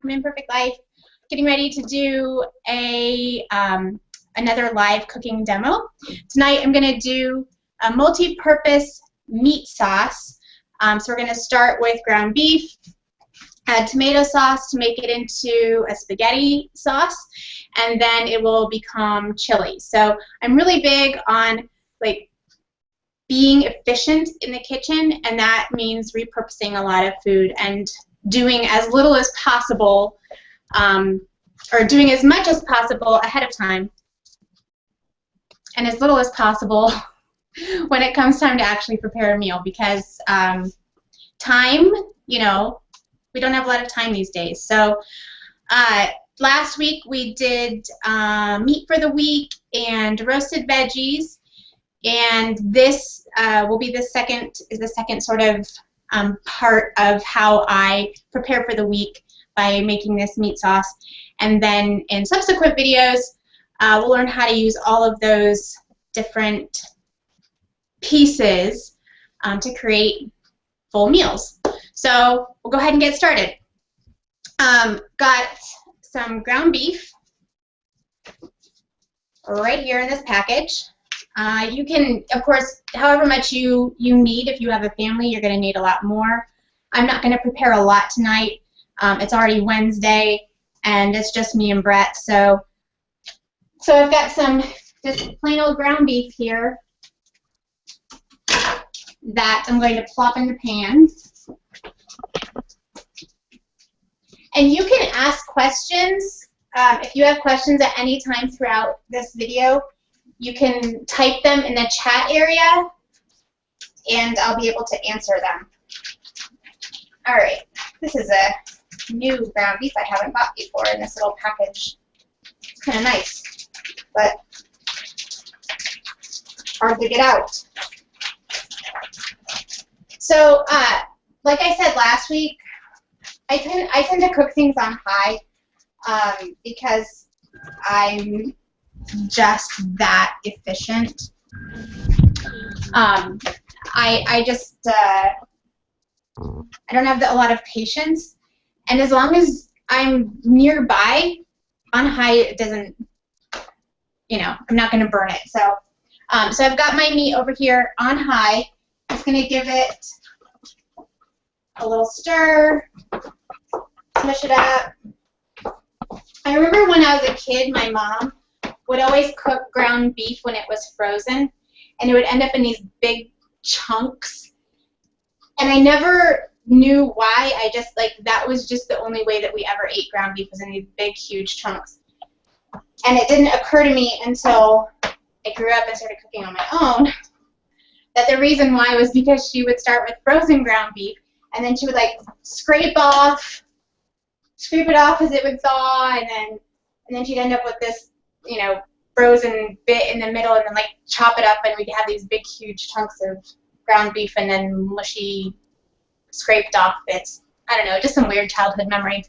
I'm in Perfect Life, getting ready to do a another live cooking demo. Tonight I'm going to do a multi-purpose meat sauce. So we're going to start with ground beef, add tomato sauce to make it into a spaghetti sauce, and then it will become chili. So I'm really big on being efficient in the kitchen, and that means repurposing a lot of food and doing as little as possible, or doing as much as possible ahead of time, and as little as possible when it comes time to actually prepare a meal, because time, you know, we don't have a lot of time these days. So last week we did meat for the week and roasted veggies, and this will be the second sort of part of how I prepare for the week by making this meat sauce. And then in subsequent videos, we'll learn how to use all of those different pieces to create full meals. So we'll go ahead and get started. Got some ground beef right here in this package. You can, of course, however much you need. If you have a family, you're going to need a lot more. I'm not going to prepare a lot tonight. It's already Wednesday, and it's just me and Brett. So I've got some just plain old ground beef here that I'm going to plop in the pan. And you can ask questions. If you have questions at any time throughout this video, you can type them in the chat area, and I'll be able to answer them. All right, this is a new ground beef I haven't bought before in this little package. It's kind of nice, but hard to get out. So, like I said last week, I tend to cook things on high because I'm just that efficient. I just I don't have a lot of patience, and as long as I'm nearby on high, it doesn't, you know, I'm not going to burn it. So so I've got my meat over here on high. Just going to give it a little stir, smush it up. I remember when I was a kid, my mom would always cook ground beef when it was frozen, and it would end up in these big chunks. And I never knew why. I just, that was just the only way that we ever ate ground beef, was in these big, huge chunks. And it didn't occur to me until I grew up and started cooking on my own that the reason why was because she would start with frozen ground beef, and then she would scrape it off as it would thaw, and then she'd end up with this, you know, frozen bit in the middle, and then chop it up, and we'd have these big, huge chunks of ground beef, and then mushy, scraped off bits. I don't know, just some weird childhood memory.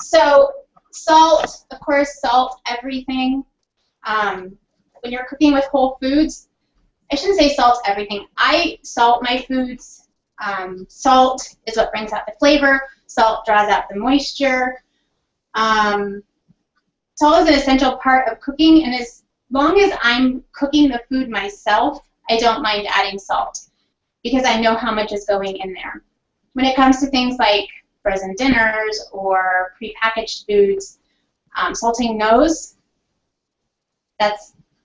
So salt, of course, salt everything. When you're cooking with whole foods, I shouldn't say salt everything. I salt my foods. Salt is what brings out the flavor. Salt draws out the moisture. Salt is an essential part of cooking, and as long as I'm cooking the food myself, I don't mind adding salt because I know how much is going in there. When it comes to things like frozen dinners or prepackaged foods, salting those,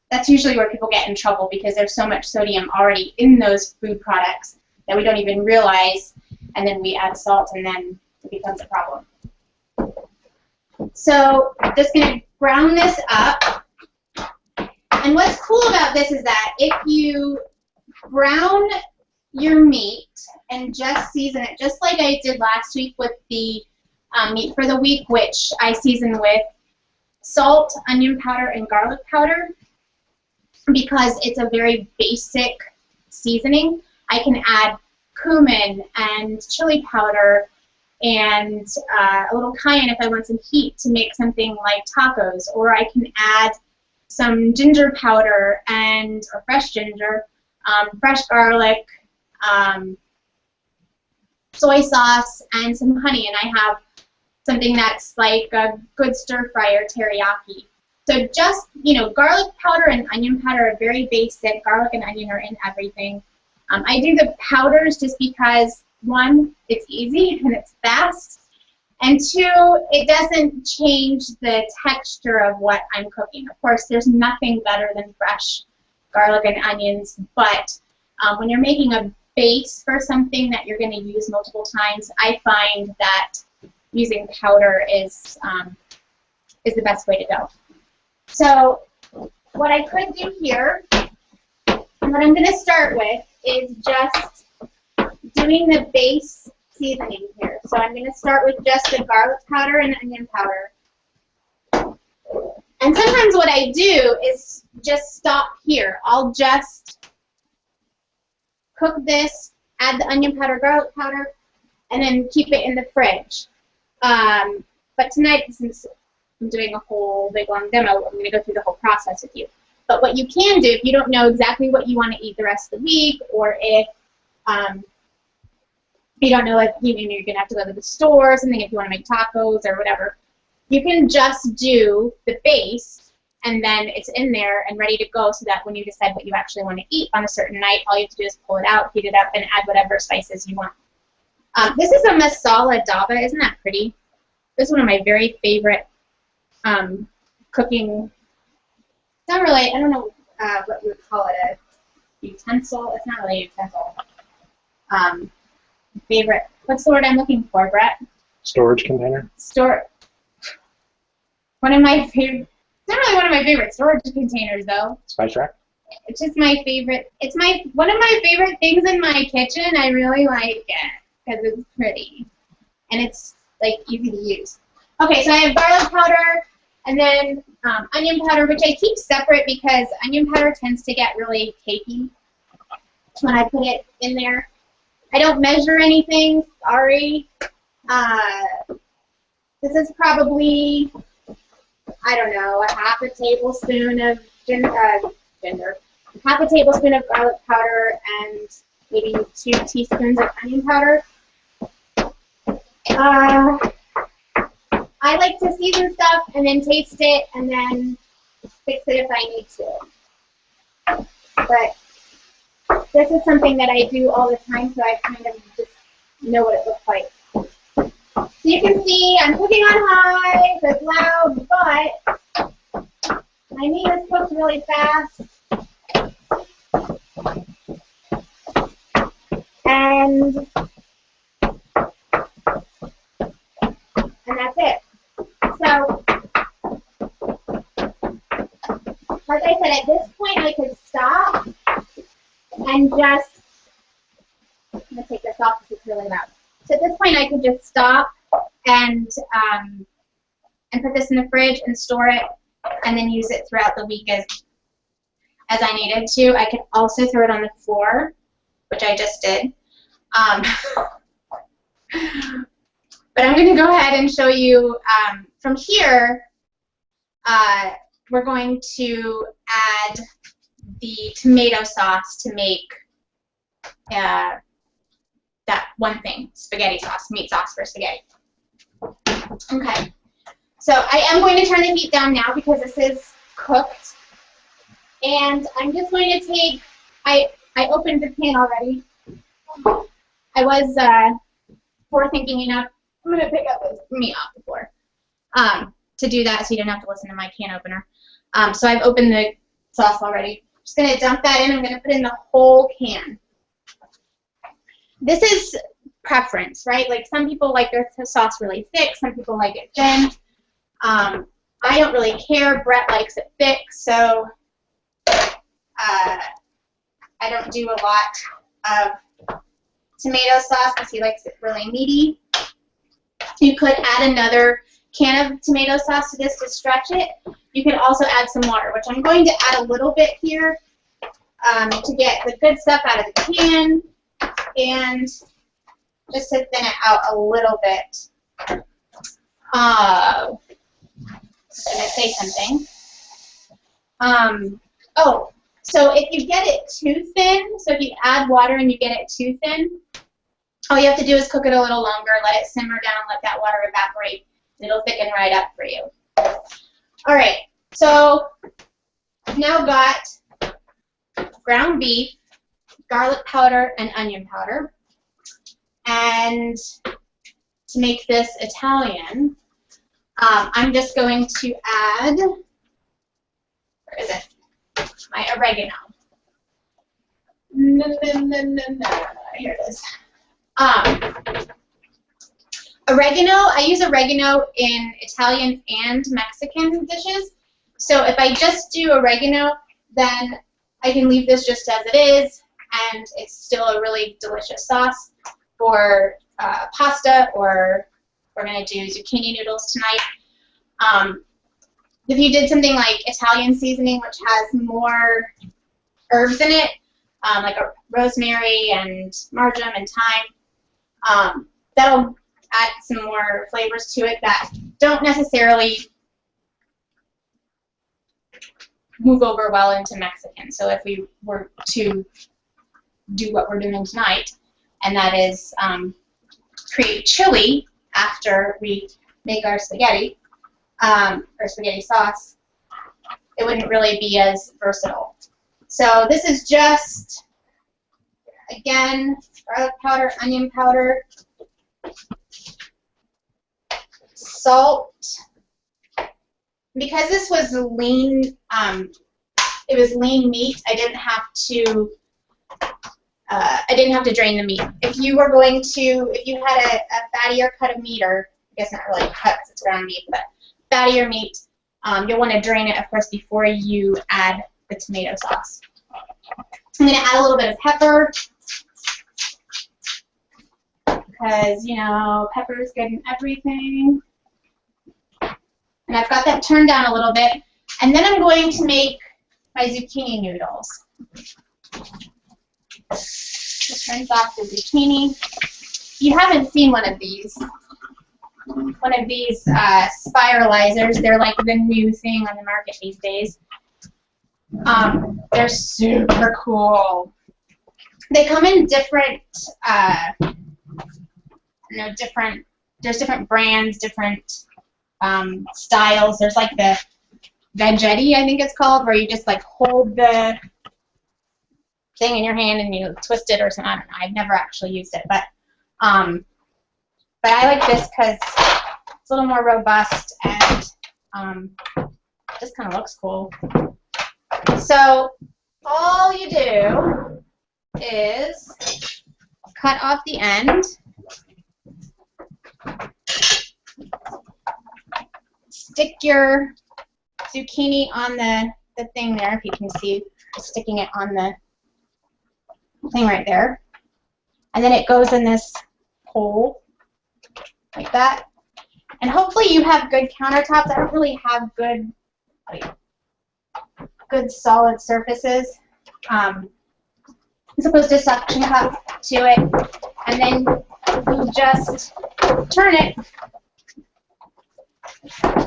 that's usually where people get in trouble, because there's so much sodium already in those food products that we don't even realize, and then we add salt, and then it becomes a problem. So I'm just going to brown this up. And what's cool about this is that if you brown your meat and just season it, just like I did last week with the meat for the week, which I seasoned with salt, onion powder, and garlic powder, because it's a very basic seasoning. I can add cumin and chili powder and a little cayenne if I want some heat to make something like tacos, or I can add some ginger powder or fresh ginger, fresh garlic, soy sauce and some honey, and I have something that's like a good stir fry or teriyaki. So just, garlic powder and onion powder are very basic. Garlic and onion are in everything. I do the powders just because, one, it's easy and it's fast, and two, it doesn't change the texture of what I'm cooking. Of course, there's nothing better than fresh garlic and onions, but when you're making a base for something that you're going to use multiple times, I find that using powder is the best way to go. So what I could do here, and what I'm going to start with, is just doing the base seasoning here. So I'm going to start with just the garlic powder and onion powder. And sometimes what I do is just stop here. I'll just cook this, add the onion powder, garlic powder, and then keep it in the fridge. But tonight, since I'm doing a whole big long demo, I'm going to go through the whole process with you. But what you can do, if you don't know exactly what you want to eat the rest of the week, or if you don't know if you're going to have to go to the store or something, if you want to make tacos or whatever, you can just do the base, and then it's in there and ready to go, so that when you decide what you actually want to eat on a certain night, all you have to do is pull it out, heat it up, and add whatever spices you want. This is a masala daba. Isn't that pretty? This is one of my very favorite cooking. It's not really, I don't know what you would call it, a utensil. It's not really a utensil. Favorite, what's the word I'm looking for, Brett? Storage container? One of my favorite, it's not really one of my favorite storage containers, though. Spice rack? It's just my favorite. It's one of my favorite things in my kitchen. I really like it because it's pretty and it's like easy to use. Okay, so I have garlic powder and then onion powder, which I keep separate because onion powder tends to get really cakey when I put it in there. I don't measure anything. Sorry. This is probably, I don't know, a half a tablespoon of half a tablespoon of garlic powder and maybe 2 teaspoons of onion powder. I like to season stuff and then taste it and then fix it if I need to. But this is something that I do all the time, so I kind of just know what it looks like. So you can see I'm cooking on high, so it's loud, but my meat is cooked really fast. And that's it. So, like I said, at this point I could stop and just, I'm going to take this off because it's really loud. So at this point I could just stop and put this in the fridge and store it and then use it throughout the week as I needed to. I could also throw it on the floor, which I just did. But I'm going to go ahead and show you from here. We're going to add the tomato sauce to make that one thing, spaghetti sauce, meat sauce for spaghetti. Okay, so I am going to turn the heat down now because this is cooked. And I'm just going to take, I opened the pan already. I was forethinking enough. I'm going to pick up this meat off the floor to do that so you don't have to listen to my can opener. So I've opened the sauce already. Just going to dump that in. I'm going to put in the whole can. This is preference, right? Like some people like their sauce really thick. Some people like it thin. I don't really care. Brett likes it thick, so I don't do a lot of tomato sauce because he likes it really meaty. You could add another can of tomato sauce to this to stretch it. You could also add some water, which I'm going to add a little bit here to get the good stuff out of the can and just to thin it out a little bit. I'm going to say something. Oh, so if you get it too thin, so if you add water and you get it too thin, All you have to do is cook it a little longer, let it simmer down, let that water evaporate. It'll thicken right up for you. All right, so I've now got ground beef, garlic powder, and onion powder. And to make this Italian, I'm just going to add, where is it? My oregano. Here it is. Oregano, I use oregano in Italian and Mexican dishes. So if I just do oregano, then I can leave this just as it is, and it's still a really delicious sauce for pasta, or we're going to do zucchini noodles tonight. If you did something like Italian seasoning, which has more herbs in it, like a rosemary and marjoram and thyme, that'll add some more flavors to it that don't necessarily move over well into Mexican. So if we were to do what we're doing tonight, and that is create chili after we make our spaghetti, or spaghetti sauce, it wouldn't really be as versatile. So this is just, again, garlic powder, onion powder, salt. Because this was lean, it was lean meat, I didn't have to drain the meat. If you were going to, if you had a fattier cut of meat, or I guess not really cut because it's ground meat, but fattier meat, you'll want to drain it, of course, before you add the tomato sauce. I'm going to add a little bit of pepper because, you know, pepper is good in everything. And I've got that turned down a little bit. And then I'm going to make my zucchini noodles. Just rinse off the zucchini. You haven't seen one of these spiralizers. They're like the new thing on the market these days. They're super cool. They come in different, there's different brands, different styles. There's like the Veggetti, I think it's called, where you just like hold the thing in your hand and you twist it or something. I don't know. I've never actually used it, but I like this because it's a little more robust and just kind of looks cool. So all you do is cut off the end. Stick your zucchini on the thing there, if you can see, sticking it on the thing right there. And then it goes in this hole, like that. And hopefully you have good countertops. I don't really have good solid surfaces. I'm supposed to suction cup to it, and then you just turn it,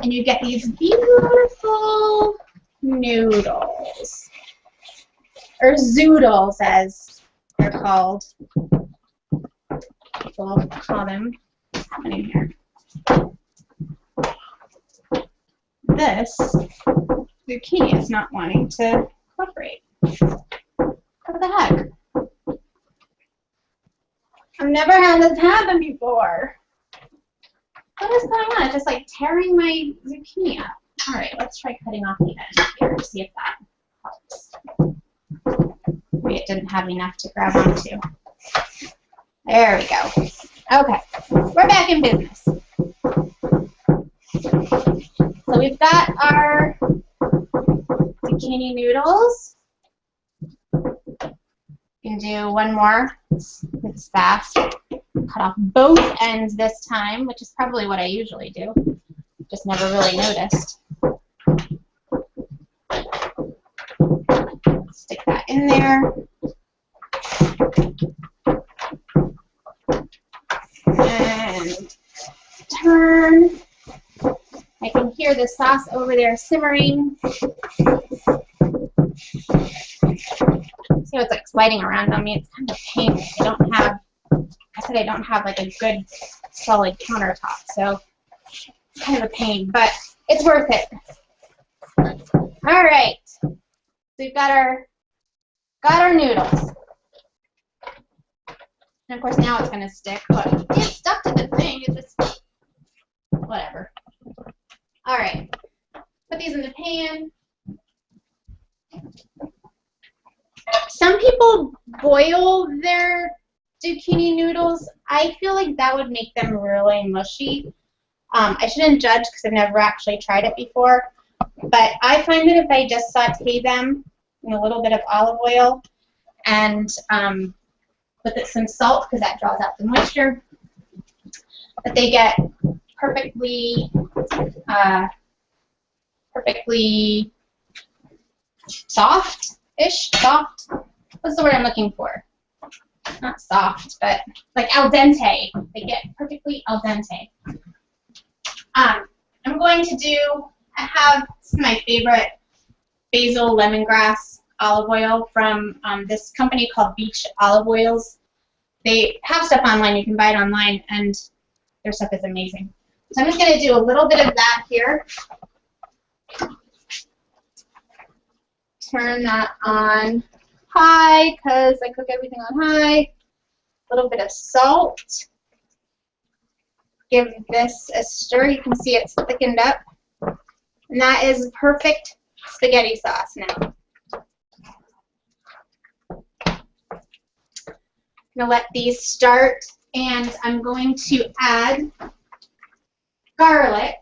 and you get these beautiful noodles, or zoodles as they're called. People call them. What's happening here? This zucchini is not wanting to cooperate. What the heck? I've never had this happen before. What is going on? It's just like tearing my zucchini up. Alright, let's try cutting off the end here to see if that helps. Maybe it didn't have enough to grab onto. There we go. Okay, we're back in business. So we've got our zucchini noodles. You can do one more. It's fast. Cut off both ends this time, which is probably what I usually do. Just never really noticed. Stick that in there. And turn. I can hear the sauce over there simmering. See how it's like sliding around on me? It's kind of painful. I I said I don't have like a good solid countertop, so it's kind of a pain, but it's worth it. All right, so we've got our noodles, and of course now it's gonna stick, but it's stuck to the thing. It's just whatever. All right, put these in the pan. Some people boil their zucchini noodles. I feel like that would make them really mushy. I shouldn't judge because I've never actually tried it before, but I find that if I just saute them in a little bit of olive oil and with some salt, because that draws out the moisture, that they get perfectly soft-ish. Soft. What's the word I'm looking for? Not soft, but like al dente. They get perfectly al dente. I'm going to do, I have some of my favorite basil lemongrass olive oil from this company called Beach Olive Oils. They have stuff online, you can buy it online, and their stuff is amazing. So I'm just going to do a little bit of that here. Turn that on high because I cook everything on high. A little bit of salt. Give this a stir. You can see it's thickened up. And that is perfect spaghetti sauce now. I'm going to let these start, and I'm going to add garlic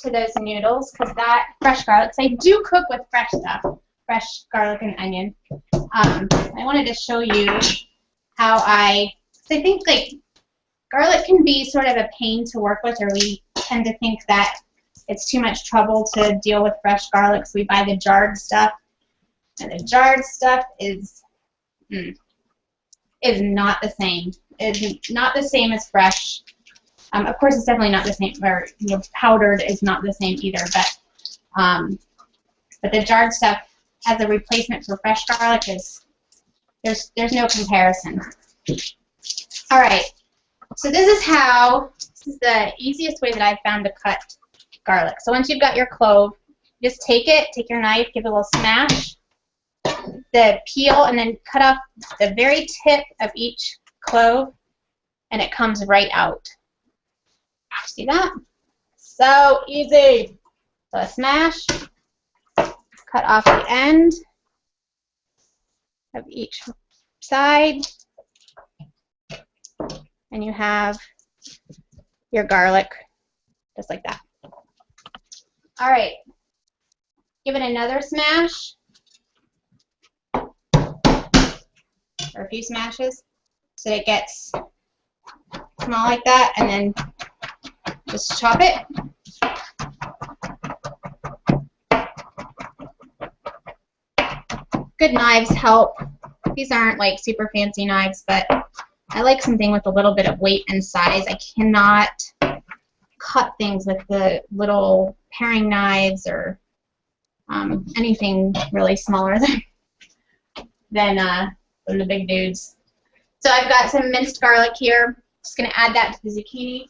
to those noodles, because that fresh garlic, because I do cook with fresh stuff, fresh garlic and onion. I wanted to show you how I think like garlic can be sort of a pain to work with, or we tend to think that it's too much trouble to deal with fresh garlic, so we buy the jarred stuff. And the jarred stuff is not the same. It's not the same as fresh. Of course, it's definitely not the same, or powdered is not the same either. But the jarred stuff as a replacement for fresh garlic is there's no comparison. All right. So this is the easiest way that I've found to cut garlic. So once you've got your clove, just take your knife, give it a little smash, the peel, and then cut off the very tip of each clove, and it comes right out. See that? So easy. So a smash, cut off the end of each side, and you have your garlic just like that. All right, give it another smash, or a few smashes, so it gets small like that, and then just chop it. Good knives help. These aren't like super fancy knives, but I like something with a little bit of weight and size. I cannot cut things with the little paring knives or anything really smaller than the big dudes. So I've got some minced garlic here. Just going to add that to the zucchini.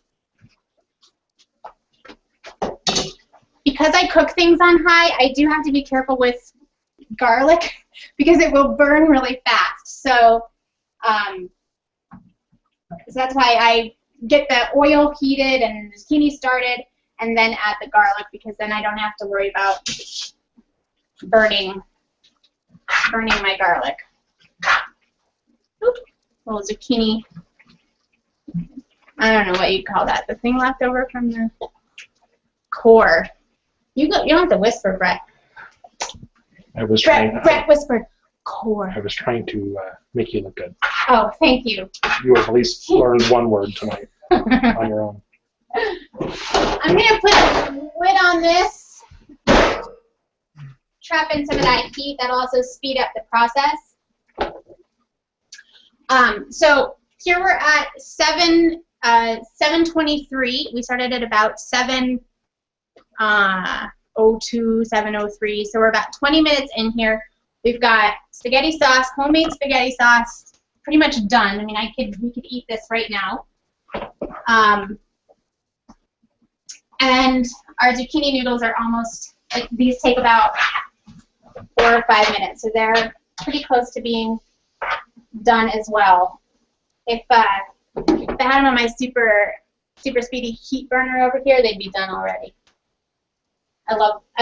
Because I cook things on high, I do have to be careful with garlic because it will burn really fast. So that's why I get the oil heated and the zucchini started and then add the garlic, because then I don't have to worry about burning my garlic. Oop, little zucchini. I don't know what you'd call that. The thing left over from the core. You don't have to whisper, Brett. Brett whispered core. I was trying to make you look good. Oh, thank you. You have at least learned one word tonight on your own. I'm going to put lid on this, trap in some of that heat. That'll also speed up the process. So here we're at 7:23. We started at about 7:02, 7:03. So we're about 20 minutes in here. We've got spaghetti sauce, homemade spaghetti sauce, pretty much done. I mean, we could eat this right now. And our zucchini noodles are almost, like, these take about 4 or 5 minutes, so they're pretty close to being done as well. If I had them on my super speedy heat burner over here, they'd be done already. I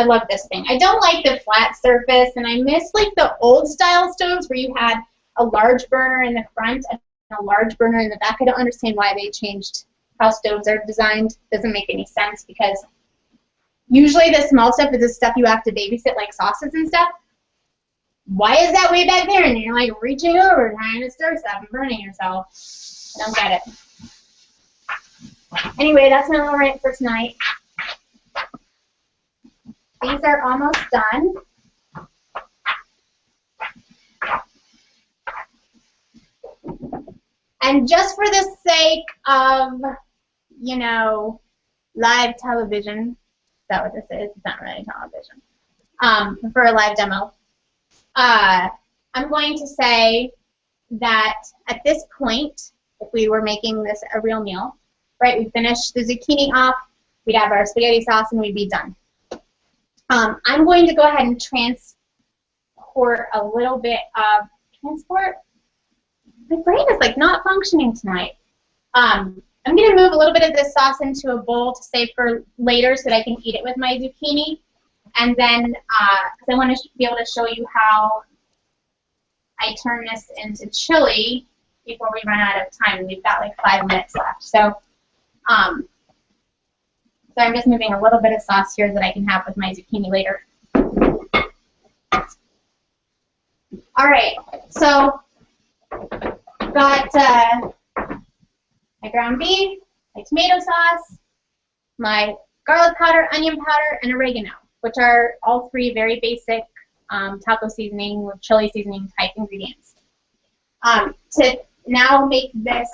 love this thing. I don't like the flat surface, and I miss like the old style stoves where you had a large burner in the front and a large burner in the back. I don't understand why they changed how stoves are designed. Doesn't make any sense, because usually the small stuff is the stuff you have to babysit, like sauces and stuff. Why is that way back there? And you're like reaching over trying to stir stuff and burning yourself. I don't get it. Anyway, that's my little rant for tonight. These are almost done. And just for the sake of, you know, live television, is that what this is? It's not really television. For a live demo, I'm going to say that at this point, if we were making this a real meal, right, we finish the zucchini off, we'd have our spaghetti sauce, and we'd be done. I'm going to go ahead and transport a little bit of, my brain is like not functioning tonight. I'm going to move a little bit of this sauce into a bowl to save for later so that I can eat it with my zucchini. And then, because I want to be able to show you how I turn this into chili before we run out of time. We've got like 5 minutes left. So, so I'm just moving a little bit of sauce here that I can have with my zucchini later. All right, so got my ground beef, my tomato sauce, my garlic powder, onion powder, and oregano, which are all 3 very basic taco seasoning or chili seasoning type ingredients. To now make this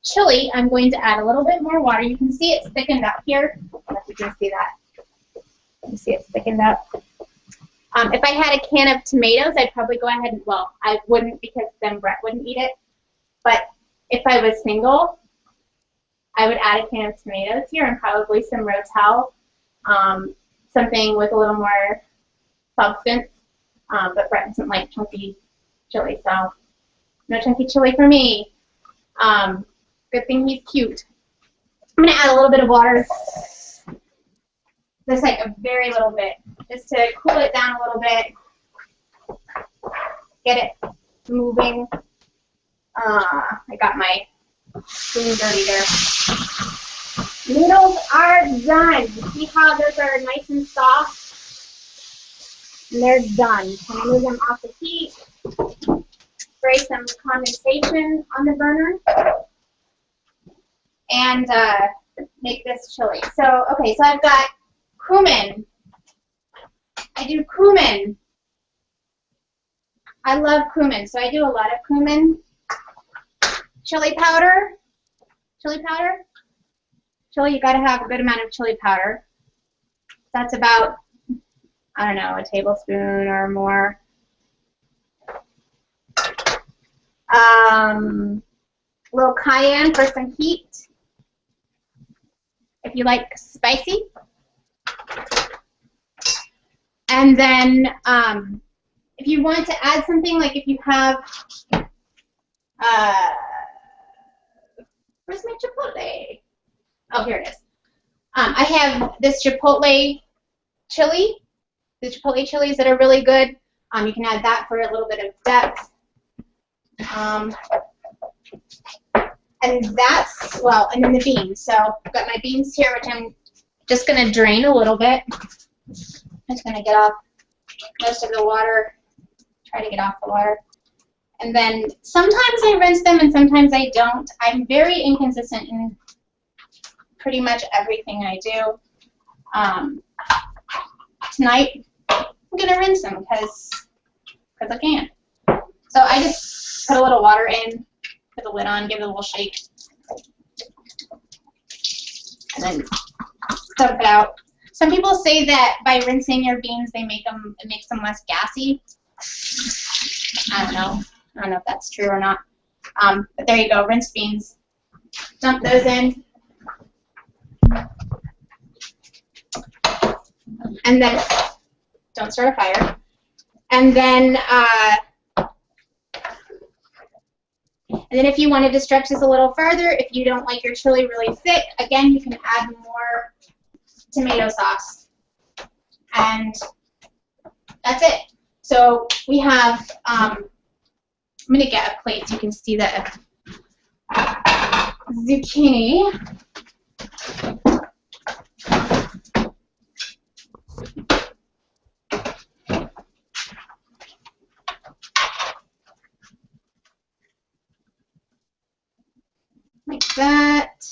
chili, I'm going to add a little bit more water. You can see it's thickened up here. I don't know if you can see that. You see it's thickened up. If I had a can of tomatoes, I'd probably go ahead and, well, I wouldn't because then Brett wouldn't eat it. But if I was single, I would add a can of tomatoes here and probably some Rotel, something with a little more substance. But Brett doesn't like chunky chili, so no chunky chili for me. Good thing he's cute. I'm going to add a little bit of water, just like a very little bit, just to cool it down a little bit, get it moving. I got my spoon dirty there. Noodles are done. See how those are nice and soft? And they're done. I'm going to move them off the heat, spray some condensation on the burner, and make this chili. So, okay, so I've got cumin. I do cumin. I love cumin, so I do a lot of cumin. Chili powder. Chili powder. Chili, you got to have a good amount of chili powder. That's about, I don't know, a tablespoon or more. A little cayenne for some heat, if you like spicy. And then if you want to add something, like if you have, where's my chipotle? Oh, here it is. I have this chipotle chili, the chipotle chilies that are really good. You can add that for a little bit of depth. And that's, well, and then the beans. So I've got my beans here, which I'm just going to drain a little bit. I'm just going to get off most of the water, try to get off the water. And then sometimes I rinse them and sometimes I don't. I'm very inconsistent in pretty much everything I do. Tonight, I'm going to rinse them because I can. So I just put a little water in, put the lid on, give it a little shake, and then dump it out. Some people say that by rinsing your beans, it makes them less gassy. I don't know. I don't know if that's true or not. But there you go, rinsed beans. Dump those in. And then, don't start a fire. And then if you wanted to stretch this a little further, if you don't like your chili really thick, again, you can add more tomato sauce. And that's it. So we have, I'm going to get a plate so you can see the zucchini. Like that.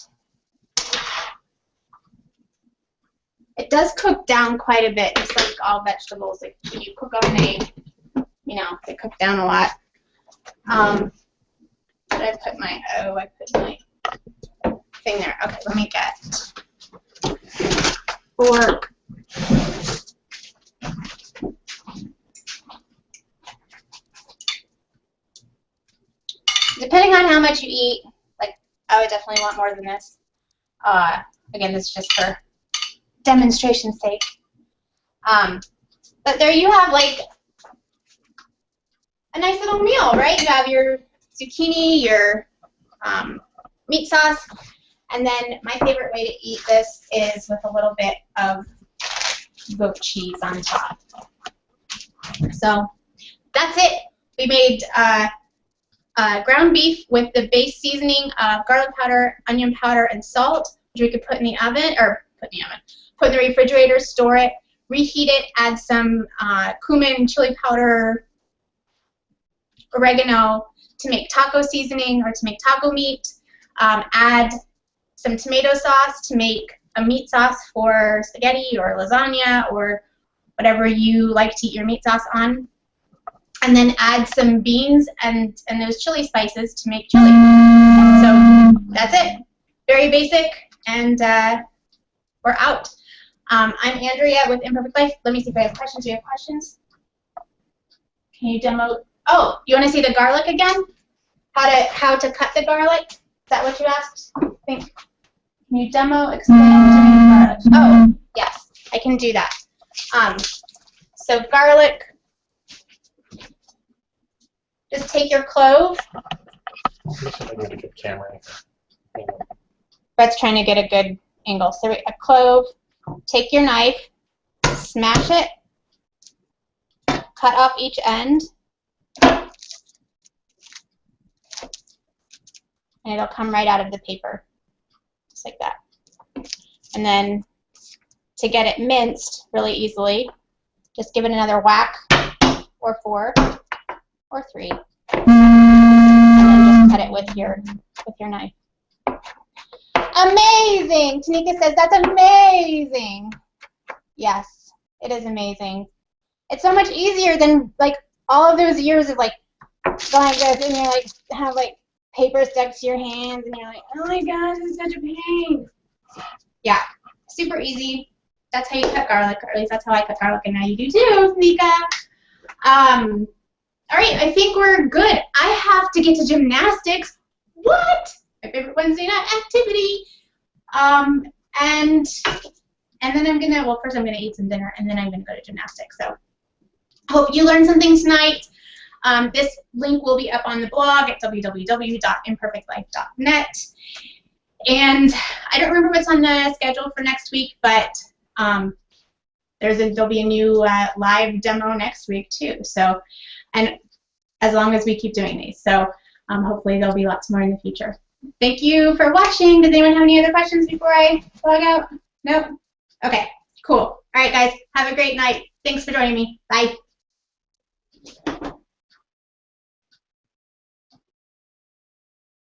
It does cook down quite a bit, just like all vegetables. Like when you cook them, they cook down a lot. Did I put my, I put my thing there. Okay, let me get fork. Depending on how much you eat, like I would definitely want more than this. Again, this is just for demonstration's sake. But there you have like a nice little meal, right? You have your zucchini, your meat sauce, and then my favorite way to eat this is with a little bit of goat cheese on top. So that's it. We made ground beef with the base seasoning of garlic powder, onion powder, and salt, which we could put in the oven, or put in the refrigerator, store it, reheat it, add some cumin, chili powder, oregano to make taco seasoning or to make taco meat. Add some tomato sauce to make a meat sauce for spaghetti or lasagna or whatever you like to eat your meat sauce on. And then add some beans and those chili spices to make chili. So that's it. Very basic, and we're out. I'm Andrea with Imperfect Life. Let me see if I have questions. Do you have questions? Can you demo? Oh, you want to see the garlic again? How to cut the garlic? Is that what you asked? I think. Can you demo? Explain garlic. Oh, yes, I can do that. So garlic. Just take your clove. I need a good camera. Brett's trying to get a good angle. So a clove. Take your knife, smash it, cut off each end, and it'll come right out of the paper, just like that. And then to get it minced really easily, just give it another whack, or 4, or 3, and then just cut it with your knife. Amazing! Tanika says that's amazing. Yes, it is amazing. It's so much easier than like all of those years of like going like this and you're like have like paper stuck to your hands and you're like, oh my gosh, this is such a pain. Yeah, super easy. That's how you cut garlic, or at least that's how I cut garlic, and now you do too, Tanika. All right, I think we're good. I have to get to gymnastics. What? My favorite Wednesday night activity. And then I'm gonna, well, first I'm gonna eat some dinner, and then I'm gonna go to gymnastics. So hope you learned something tonight. This link will be up on the blog at www.imperfectlife.net. And I don't remember what's on the schedule for next week, but there'll be a new live demo next week too. So, and as long as we keep doing these, so hopefully there'll be lots more in the future. Thank you for watching. Does anyone have any other questions before I log out? Nope? Okay, cool. All right, guys, have a great night. Thanks for joining me. Bye.